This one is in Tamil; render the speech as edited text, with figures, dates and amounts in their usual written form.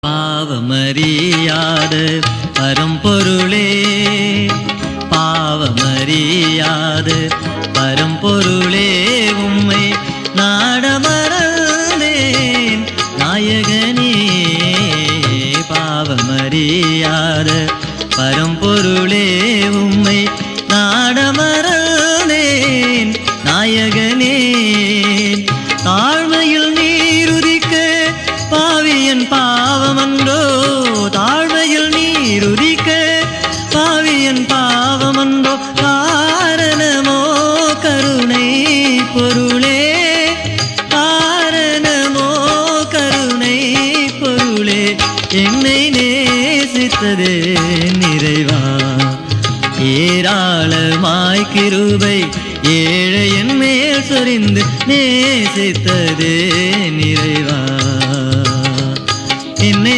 பாவமறியாத பரம்பொருளே, பாவமறியாத பரம்பொருளே, உம்மை நாடமறந்தேன் நாயகனே. பாவமறியாத பரம்பொருளே, உம்மை நாடமறந்தேன் நாயகனே. தாழ்மையில் நீருதிக்க பாவியன் பாவமன்றோ, தாழ்மையில் நீருதிக்க பாவியன் பாவமன்றோ. காரணமோ கருணை பொருளே, காரணமோ கருணை பொருளே, என்னை நேசித்ததே நிறைவா. ஏராளமாய் கிருபை ஏழை என் மேல் சொரிந்து நேசித்ததே நிறைவா.